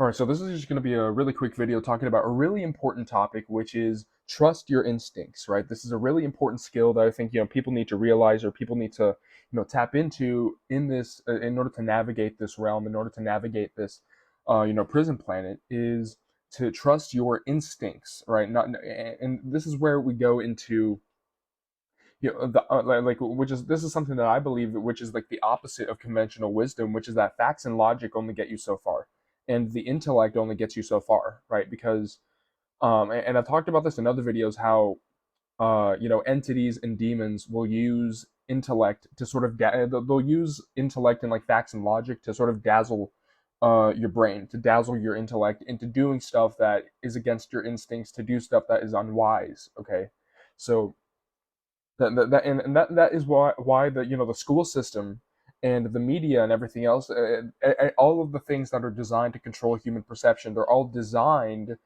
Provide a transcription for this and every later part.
All right, so this is just going to be a really quick video talking about a really important topic, which is trust your instincts, right? This is a really important skill that I think, people need to realize, or people need to, tap into in this, in order to navigate this realm, in order to navigate this, prison planet, is to trust your instincts, right? Not, and this is where we go into, which is, this is something that I believe, which is like the opposite of conventional wisdom, which is that facts and logic only get you so far, and the intellect only gets you so far, right? Because and I've talked about this in other videos, how entities and demons will use intellect to sort of they'll use intellect and like facts and logic to sort of dazzle your brain, to dazzle your intellect into doing stuff that is against your instincts, to do stuff that is unwise. Okay, so that is why the the school system and the media and everything else, all of the things that are designed to control human perception, they're all designed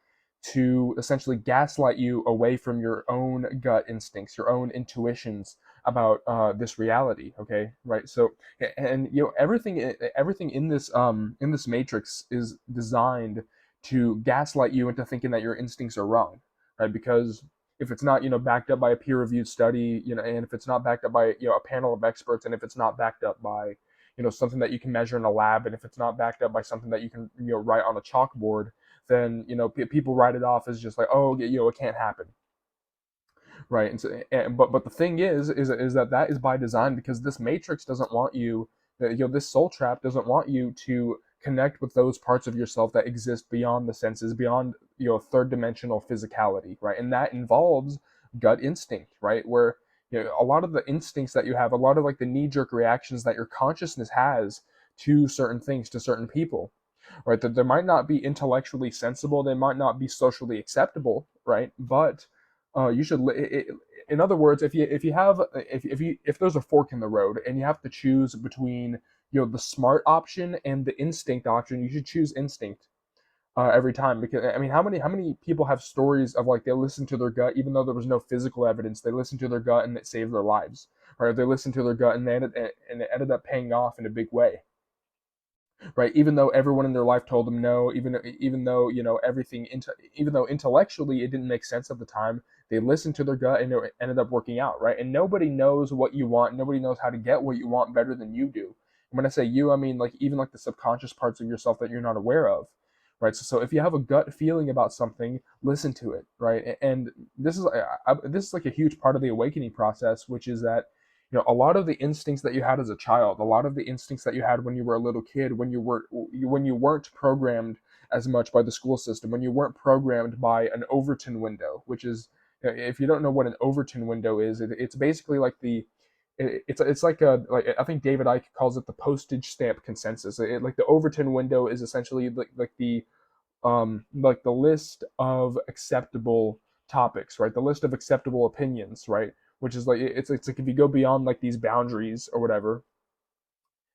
to essentially gaslight you away from your own gut instincts, your own intuitions about this reality. Okay, right? So, and everything in this matrix is designed to gaslight you into thinking that your instincts are wrong, right? Because if it's not backed up by a peer-reviewed study, and if it's not backed up by a panel of experts, and if it's not backed up by something that you can measure in a lab, and if it's not backed up by something that you can write on a chalkboard, then people write it off as just like, oh, it can't happen, right? But the thing is that that is by design, because this matrix doesn't want you, this soul trap doesn't want you to connect with those parts of yourself that exist beyond the senses, beyond third dimensional physicality, right? And that involves gut instinct, right? Where a lot of the instincts that you have, a lot of like the knee jerk reactions that your consciousness has to certain things, to certain people, right? That they might not be intellectually sensible, they might not be socially acceptable, right? But you should. In other words, if there's a fork in the road and you have to choose between the smart option and the instinct option, you should choose instinct every time. Because I mean, how many people have stories of like they listened to their gut even though there was no physical evidence? They listened to their gut and it saved their lives, right? They listened to their gut and it ended up paying off in a big way, right? Even though everyone in their life told them no, even though even though intellectually it didn't make sense at the time, they listened to their gut and it ended up working out, right? And nobody knows what you want, nobody knows how to get what you want better than you do. And when I say you, I mean like even like the subconscious parts of yourself that you're not aware of, right? So if you have a gut feeling about something, listen to it, right? And this is like a huge part of the awakening process, which is that a lot of the instincts that you had as a child, a lot of the instincts that you had when you were a little kid, when you weren't programmed as much by the school system, when you weren't programmed by an Overton window, which is, if you don't know what an Overton window is, it's basically like it's like a, like I think David Icke calls it the postage stamp consensus. Like the Overton window is essentially like the list of acceptable topics, right? The list of acceptable opinions, right? Which is like it's like if you go beyond like these boundaries or whatever,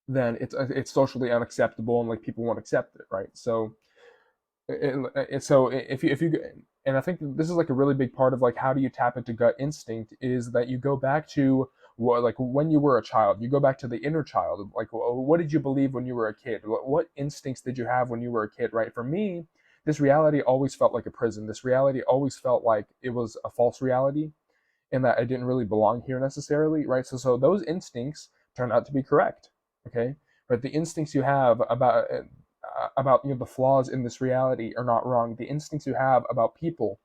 then it's socially unacceptable and like people won't accept it, right? So so if you and I think this is like a really big part of like how do you tap into gut instinct, is that you go back to what, like when you were a child, you go back to the inner child. Like what did you believe when you were a kid? What instincts did you have when you were a kid, right? For me, this reality always felt like a prison. This reality always felt like it was a false reality, and that I didn't really belong here necessarily, right? So those instincts turn out to be correct, okay? But the instincts you have about the flaws in this reality are not wrong. The instincts you have about people,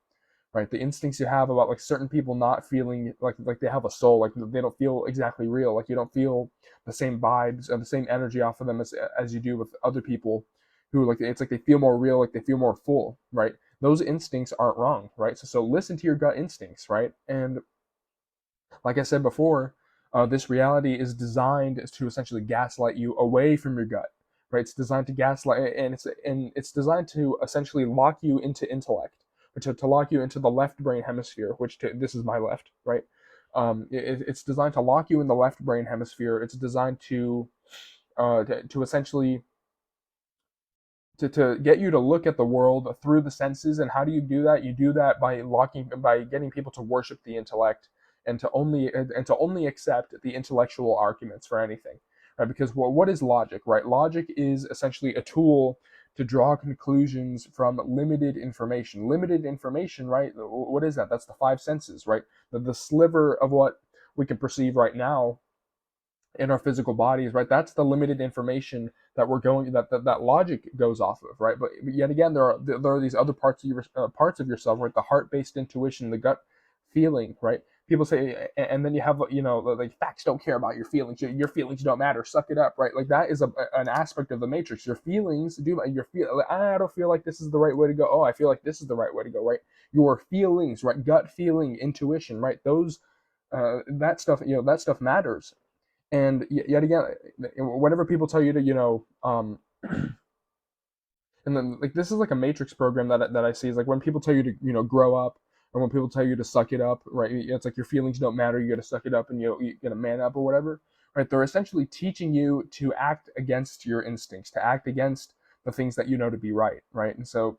right? The instincts you have about like certain people not feeling like they have a soul, like they don't feel exactly real, like you don't feel the same vibes and the same energy off of them as you do with other people who, like, it's like they feel more real, like they feel more full, right? Those instincts aren't wrong, right? So listen to your gut instincts, right? And like I said before, this reality is designed to essentially gaslight you away from your gut, right? It's designed to gaslight, and it's designed to essentially lock you into intellect, or to lock you into the left brain hemisphere, this is my left, right? It's designed to lock you in the left brain hemisphere. It's designed to essentially to get you to look at the world through the senses. And how do you do that? You do that by getting people to worship the intellect, and to only accept the intellectual arguments for anything, right? Because what is logic, right? Logic is essentially a tool to draw conclusions from limited information. Limited information, right? What is that? That's the five senses, right? The sliver of what we can perceive right now in our physical bodies, right? That's the limited information that we're going that logic goes off of, right? But yet again, there are these other parts of parts of yourself, right? The heart-based intuition, the gut feeling, right? People say, and then you have, like, facts don't care about your feelings. Your feelings don't matter. Suck it up, right? Like that is an aspect of the matrix. Your feelings do. Your feel. I don't feel like this is the right way to go. Oh, I feel like this is the right way to go, right? Your feelings, right? Gut feeling, intuition, right? Those, that stuff, that stuff matters. And yet again, whenever people tell you to, and then, like, this is like a matrix program that I see, is like when people tell you to, grow up, or when people tell you to suck it up, right? It's like your feelings don't matter, you got to suck it up, and you got to man up or whatever, right? They're essentially teaching you to act against your instincts, to act against the things that you know to be right, right? And so,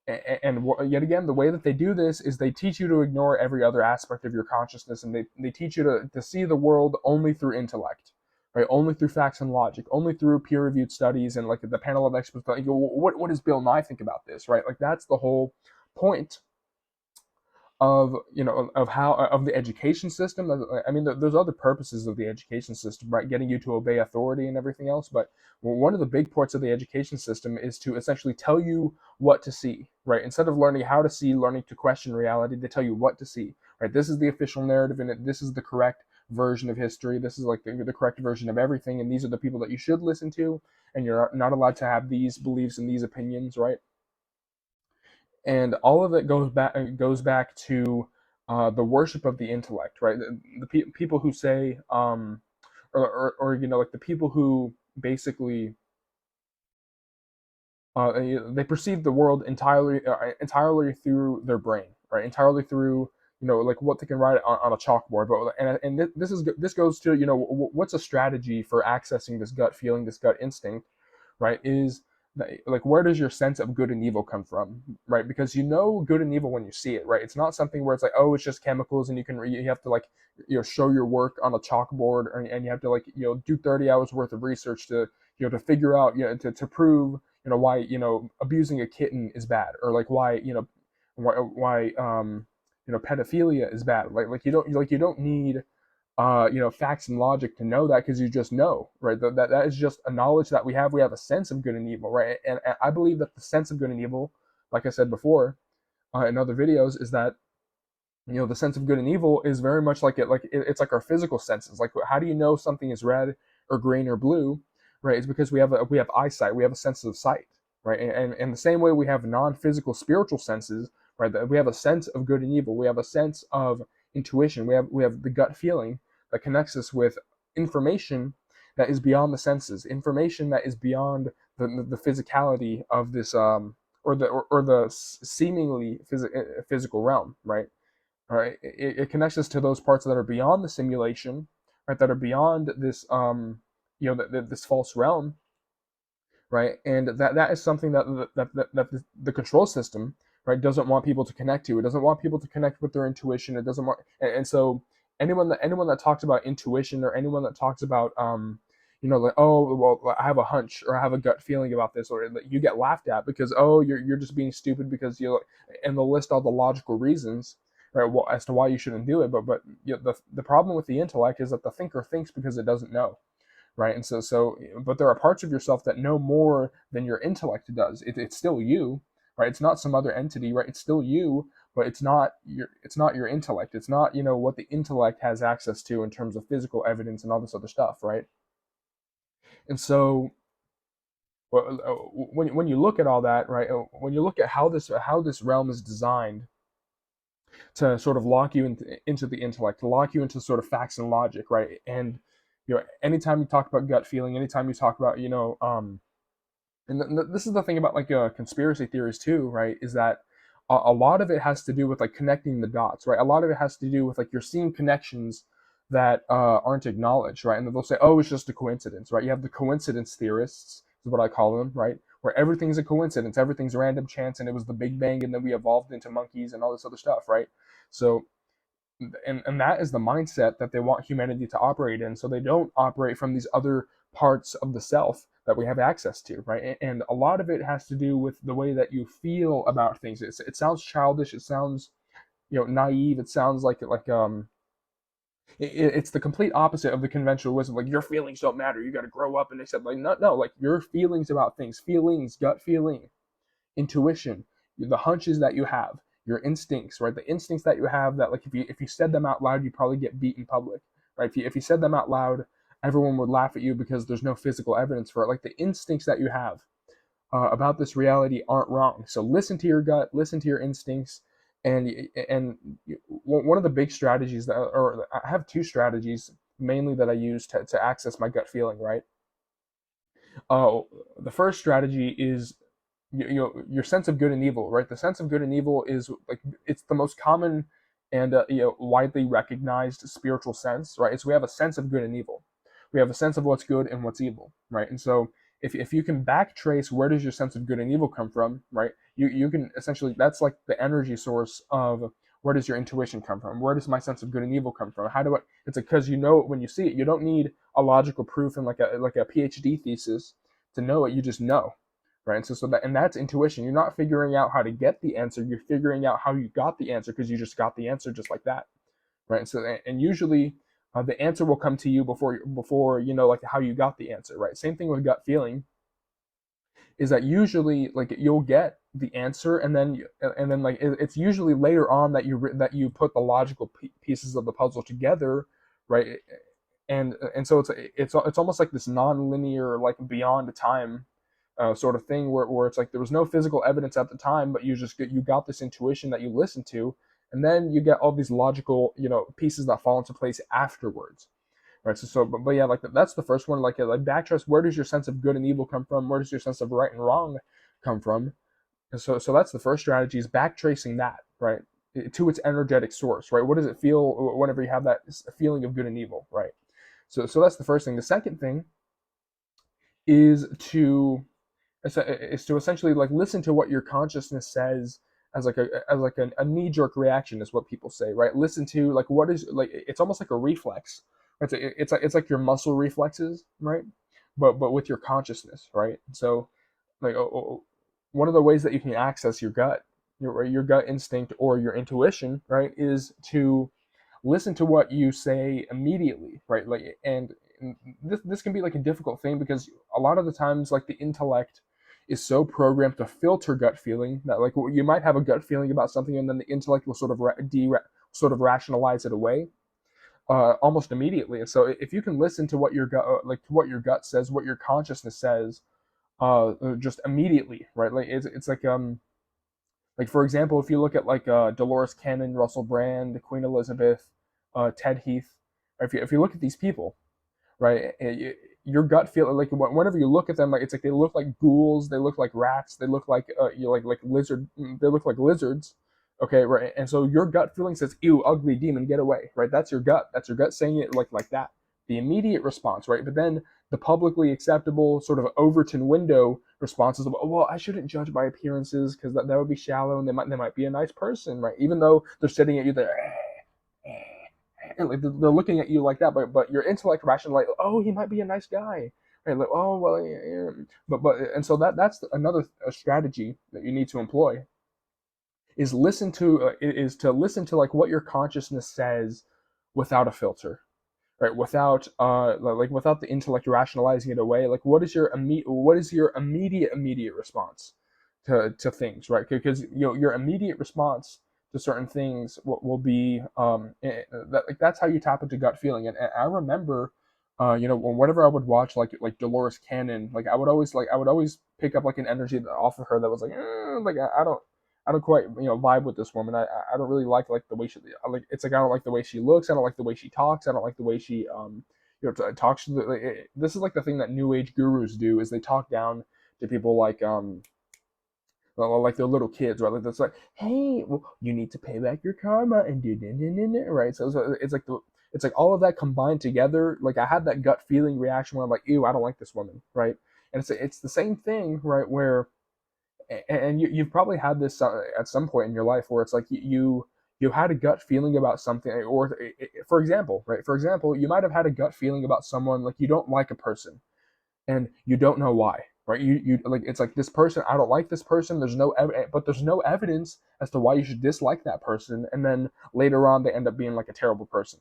and yet again, the way that they do this is they teach you to ignore every other aspect of your consciousness, and they teach you to see the world only through intellect, right? Only through facts and logic, only through peer-reviewed studies, and like the panel of experts. Like, what does Bill Nye think about this, right? Like that's the whole point of, of how, of the education system. I mean, there's other purposes of the education system, right? Getting you to obey authority and everything else. But one of the big parts of the education system is to essentially tell you what to see, right? Instead of learning how to see, learning to question reality, they tell you what to see, right? This is the official narrative, and this is the correct version of history. This is like the correct version of everything, and these are the people that you should listen to, and you're not allowed to have these beliefs and these opinions, right? And all of it goes back to the worship of the intellect, right? The people who say, or like the people who basically, they perceive the world entirely through their brain, right? Entirely through, like what they can write on a chalkboard. But this goes to, what's a strategy for accessing this gut feeling, this gut instinct, right? Is that, like, where does your sense of good and evil come from, right? Because you know good and evil when you see it, right? It's not something where it's like, oh, it's just chemicals, and you have to, like, show your work on a chalkboard, and you have to, like, do 30 hours worth of research to, to figure out, to prove, why, abusing a kitten is bad, or like why, pedophilia is bad. Like you don't need, facts and logic to know that, because you just know, right? That is just a knowledge that we have. We have a sense of good and evil, right? And I believe that the sense of good and evil, like I said before, in other videos, is that, the sense of good and evil is very much it's like our physical senses. Like, how do you know something is red or green or blue, right? It's because we have eyesight, we have a sense of sight, right? And the same way we have non-physical spiritual senses, right? That we have a sense of good and evil, we have a sense of intuition, we have the gut feeling that connects us with information that is beyond the senses, information that is beyond the physicality of this, or the seemingly physical realm, right? All right, it connects us to those parts that are beyond the simulation, right? That are beyond this, this false realm, right? And that is something that the control system, right, doesn't want people to connect to. It doesn't want people to connect with their intuition. It doesn't want, and so anyone that talks about intuition, or anyone that talks about, like, oh, well, I have a hunch, or I have a gut feeling about this, or you get laughed at because, oh, you're just being stupid because and they'll list all the logical reasons, right, well, as to why you shouldn't do it. But the problem with the intellect is that the thinker thinks because it doesn't know, right? And but there are parts of yourself that know more than your intellect does. It's still you, right? It's not some other entity, right? It's still you, but it's not your intellect. It's not, what the intellect has access to in terms of physical evidence and all this other stuff, right? And so, when you look at all that, right, when you look at how this realm is designed to sort of lock you into the intellect, to lock you into sort of facts and logic, right? And, anytime you talk about gut feeling, anytime you talk about, and this is the thing about, like, conspiracy theories too, right? Is that a lot of it has to do with, like, connecting the dots, right? A lot of it has to do with, like, you're seeing connections that aren't acknowledged, right? And they'll say, oh, it's just a coincidence, right? You have the coincidence theorists, is what I call them, right? Where everything's a coincidence, everything's random chance, and it was the Big Bang, and then we evolved into monkeys and all this other stuff, right? So, and that is the mindset that they want humanity to operate in. So they don't operate from these other parts of the self. that we have access to, right? And a lot of it has to do with the way that you feel about things. It sounds childish. It sounds, naive. It sounds it's the complete opposite of the conventional wisdom. Like, your feelings don't matter. You got to grow up. And they said, like, no, no, like, your feelings about things, feelings, gut feeling, intuition, the hunches that you have, your instincts, right? The instincts that you have that, like, if you said them out loud, you probably get beat in public, right? If you said them out loud, everyone would laugh at you because there's no physical evidence for it. Like, the instincts that you have about this reality aren't wrong. So listen to your gut, listen to your instincts, and one of the big strategies that, or I have two strategies mainly that I use to access my gut feeling, right? The first strategy is your sense of good and evil, right? The sense of good and evil is like, it's the most common and widely recognized spiritual sense, right? So we have a sense of good and evil. We have a sense of what's good and what's evil, right? And so if you can backtrace where does your sense of good and evil come from, right? You can essentially, that's like the energy source of where does your intuition come from? Where does my sense of good and evil come from? How do I? It's because you know it when you see it. You don't need a logical proof and like a PhD thesis to know it. You just know, right? And that's intuition. You're not figuring out how to get the answer. You're figuring out how you got the answer because you just got the answer just like that, right? And usually the answer will come to you before you know, like, how you got the answer, right? Same thing with gut feeling, is that usually, like, you'll get the answer, and then like, it's usually later on that you put the logical pieces of the puzzle together, right? And so it's almost like this non-linear, like, beyond time sort of thing, where it's like there was no physical evidence at the time, but you got this intuition that you listened to, and then you get all these logical, pieces that fall into place afterwards, right? But yeah, like, that's the first one. Like backtrace, where does your sense of good and evil come from? Where does your sense of right and wrong come from? And so that's the first strategy, is backtracing that, right, to its energetic source, right? What does it feel whenever you have that feeling of good and evil, right? So that's the first thing. The second thing is to essentially, like, listen to what your consciousness says, as like a knee-jerk reaction, is what people say, right? Listen to, like, what is, like, it's almost like a reflex. It's like your muscle reflexes, right? But with your consciousness, right? So, like, one of the ways that you can access your gut, your gut instinct or your intuition, right, is to listen to what you say immediately, right? Like, and this can be like a difficult thing, because a lot of the times, like, the intellect is so programmed to filter gut feeling that, like, you might have a gut feeling about something, and then the intellect will sort of rationalize it away almost immediately. And so if you can listen to what your gut, to what your gut says, what your consciousness says, just immediately, right? Like, it's like, for example, if you look at, like, Dolores Cannon, Russell Brand, Queen Elizabeth, Ted Heath, if you look at these people, right, your gut feel, like, whenever you look at them, like, it's like they look like ghouls, they look like rats, they look like they look like lizards, okay, right? And so your gut feeling says, "Ew, ugly demon, get away," right? That's your gut saying it, like that. The immediate response, right? But then the publicly acceptable sort of Overton window responses of, "Oh, well, I shouldn't judge by appearances because that would be shallow, and they might be a nice person," right? Even though they're sitting at you there, and, like, they're looking at you like that, but your intellect rational, like, "Oh, he might be a nice guy," right? Like, "Oh, well, yeah, yeah." But and so that's another strategy that you need to employ, is to listen to, like, what your consciousness says without a filter, right? Without the intellect rationalizing it away. Like, what is your immediate response to things, right? Because your immediate response to certain things will be that's how you tap into gut feeling. And I remember, whenever I would watch, like Dolores Cannon, like, I would always pick up, like, an energy off of her that was like, like, I don't quite, vibe with this woman. I don't really like the way she, like, it's like, I don't like the way she looks. I don't like the way she talks. I don't like the way she talks to this is like the thing that new age gurus do, is they talk down to people, like they're little kids, right? Like, that's like, "Hey, well, you need to pay back your karma and right?" So it's like all of that combined together. Like, I had that gut feeling reaction where I'm like, "Ew, I don't like this woman," right? And it's the same thing, right? Where and you've probably had this at some point in your life, where it's like you had a gut feeling about something, or for example, right? For example, you might have had a gut feeling about someone, like, you don't like a person, and you don't know why, right? You like, it's like, this person, I don't like this person. There's no evidence as to why you should dislike that person, and then later on they end up being like a terrible person,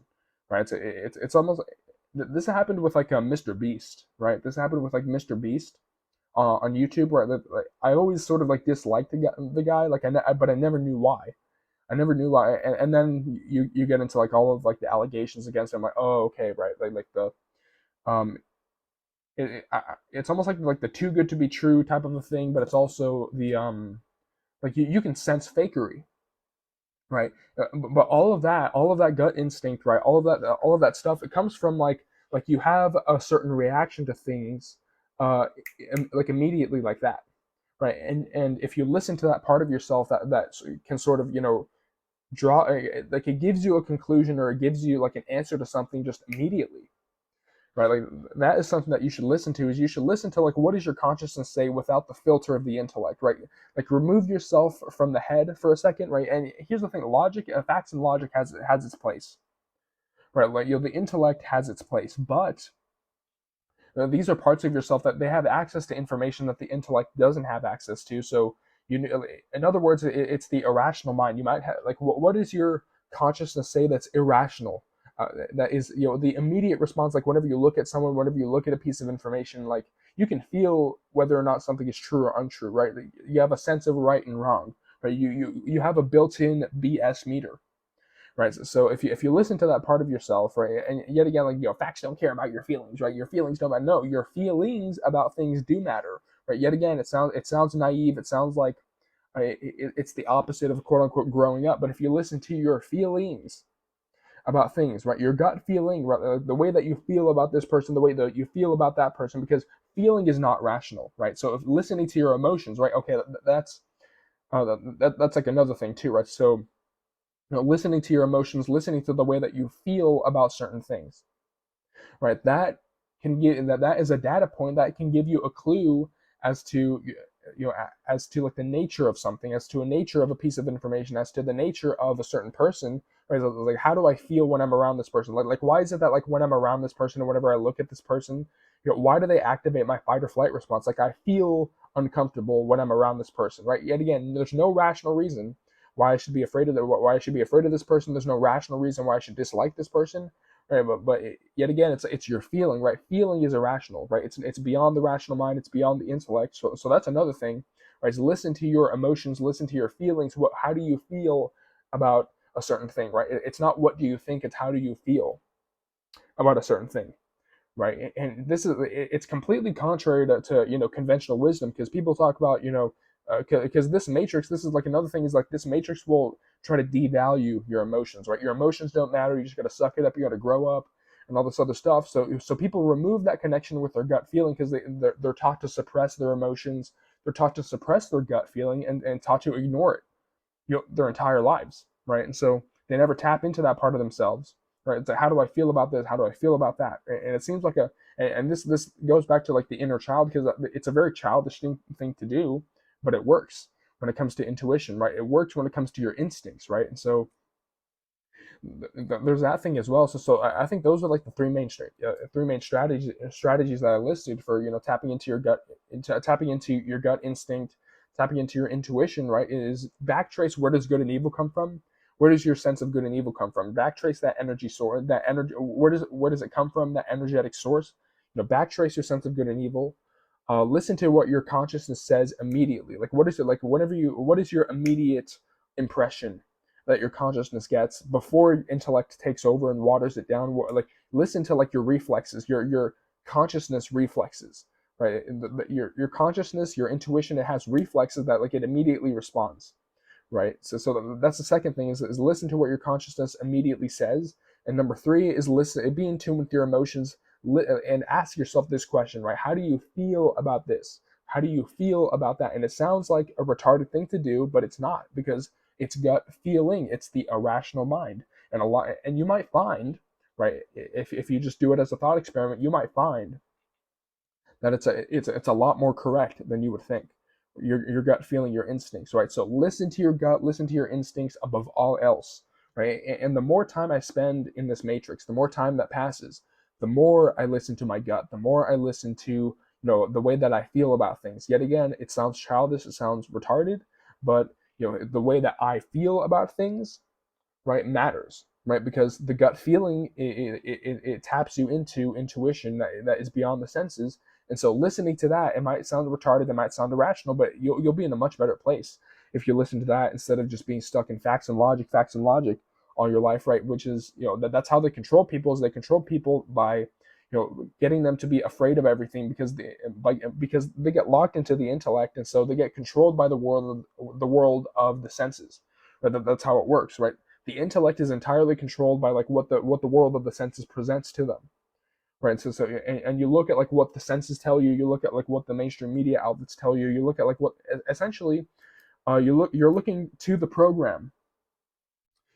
right? It's almost, this happened with like Mr. Beast, right? This happened with like Mr. Beast on YouTube, where like, I always sort of like disliked the guy, like but I never knew why. I never knew why, and then you get into like all of like the allegations against him. Like, oh, okay, right, like the um it's almost like the too good to be true type of a thing, but it's also the like you can sense fakery, right? But all of that gut instinct, right? All of that stuff, it comes from like you have a certain reaction to things, uh, like immediately like that, right? And if you listen to that part of yourself that can sort of, draw, like, it gives you a conclusion, or it gives you like an answer to something just immediately, right? Like, that is something that you should listen to. Is you should listen to, like, what does your consciousness say without the filter of the intellect, right? Like, remove yourself from the head for a second, right? And here's the thing: logic, facts and logic has its place, right? Like, the intellect has its place, but these are parts of yourself that they have access to information that the intellect doesn't have access to. So, in other words, it's the irrational mind. You might have, like, what does your consciousness say that's irrational? That is, the immediate response. Like, whenever you look at someone, whenever you look at a piece of information, like, you can feel whether or not something is true or untrue, right? Like, you have a sense of right and wrong, right? You have a built-in BS meter, right? So if you listen to that part of yourself, right, and yet again, like, facts don't care about your feelings, right? Your feelings don't matter. No, your feelings about things do matter, right? Yet again, it sounds naive. It sounds like it's the opposite of quote unquote growing up. But if you listen to your feelings about things, right, your gut feeling, right, the way that you feel about this person, the way that you feel about that person, because feeling is not rational, right? So if listening to your emotions, right, okay, that's like another thing too, right? So, listening to your emotions, listening to the way that you feel about certain things, right? That is a data point that can give you a clue as to, as to like the nature of something, as to a nature of a piece of information, as to the nature of a certain person, right? So, like, how do I feel when I'm around this person? Like, why is it that, like, when I'm around this person, or whenever I look at this person, why do they activate my fight or flight response? Like, I feel uncomfortable when I'm around this person, right? Yet again, there's no rational reason why I should be afraid of why I should be afraid of this person. There's no rational reason why I should dislike this person, right? But yet again, it's your feeling, right? Feeling is irrational, right? It's beyond the rational mind. It's beyond the intellect. So that's another thing, right? So listen to your emotions, listen to your feelings. How do you feel about a certain thing, right? It's not what do you think, it's how do you feel about a certain thing, right? And this is, it's completely contrary to conventional wisdom, because people talk about, because this matrix, this is like another thing, is like, this matrix will try to devalue your emotions, right? Your emotions don't matter. You just got to suck it up. You got to grow up and all this other stuff. So people remove that connection with their gut feeling, because they're taught to suppress their emotions. They're taught to suppress their gut feeling, and taught to ignore it, their entire lives, right? And so they never tap into that part of themselves, right? It's like, how do I feel about this? How do I feel about that? And it seems like and this goes back to like the inner child, because it's a very childish thing to do, but it works when it comes to intuition, right? It works when it comes to your instincts, right? And so there's that thing as well. So I think those are like the three main strategies that I listed for, tapping into your gut, tapping into your gut instinct, tapping into your intuition. Right? Is backtrace, where does good and evil come from? Where does your sense of good and evil come from? Backtrace that energy source. That energy. Where does it come from? That energetic source. Backtrace your sense of good and evil. Listen to what your consciousness says immediately. Like, what is it like? What is your immediate impression that your consciousness gets before intellect takes over and waters it down? Like, listen to like your reflexes, your consciousness reflexes, right? Your consciousness, your intuition, it has reflexes that, like, it immediately responds, right? So that's the second thing, is listen to what your consciousness immediately says. And number three is be in tune with your emotions, and ask yourself this question, right? How do you feel about this? How do you feel about that? And it sounds like a retarded thing to do, but it's not, because it's gut feeling. It's the irrational mind. And you might find, right, if you just do it as a thought experiment, you might find that it's a lot more correct than you would think. Your gut feeling, your instincts, right? So listen to your gut, listen to your instincts above all else, right? And the more time I spend in this matrix, the more time that passes, the more I listen to my gut, the more I listen to, the way that I feel about things. Yet again, it sounds childish, it sounds retarded, but the way that I feel about things, right, matters, right? Because the gut feeling, it taps you into intuition that is beyond the senses. And so listening to that, it might sound retarded, it might sound irrational, but you'll be in a much better place if you listen to that instead of just being stuck in facts and logic all your life, right? Which is, that's how they control people. Is they control people by getting them to be afraid of everything because they get locked into the intellect, and so they get controlled by the world of the senses. Right? That's how it works, right? The intellect is entirely controlled by like what the world of the senses presents to them, right? And you look at like what the senses tell you, you look at like what the mainstream media outlets tell you, you look at like what essentially you're looking to the program,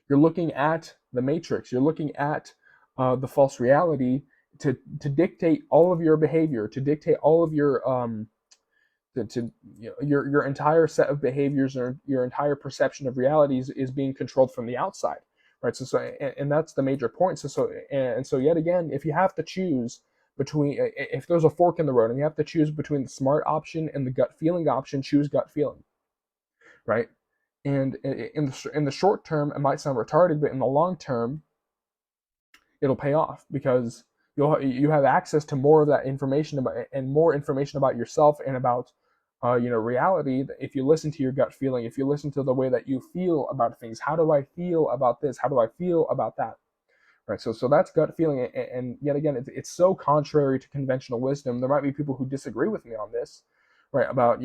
you're looking at the matrix, you're looking at the false reality to dictate all of your behavior, to dictate all of your your entire set of behaviors or your entire perception of realities is being controlled from the outside, right? And that's the major point. So yet again, if you have to choose between, if there's a fork in the road and you have to choose between the smart option and the gut feeling option, choose gut feeling, right? And in the short term, it might sound retarded, but in the long term, it'll pay off because you have access to more of that information and more information about yourself and about reality. If you listen to your gut feeling, if you listen to the way that you feel about things, how do I feel about this? How do I feel about that? Right. So that's gut feeling, and yet again, it's so contrary to conventional wisdom. There might be people who disagree with me on this, right? About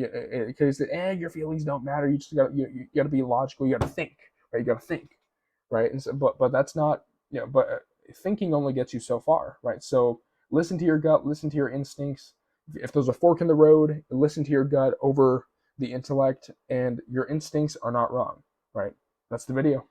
because your feelings don't matter. You just got to be logical. You got to think, right? You got to think, right? And so, but that's not but thinking only gets you so far, right? So listen to your gut, listen to your instincts. If there's a fork in the road, listen to your gut over the intellect, and your instincts are not wrong, right? That's the video.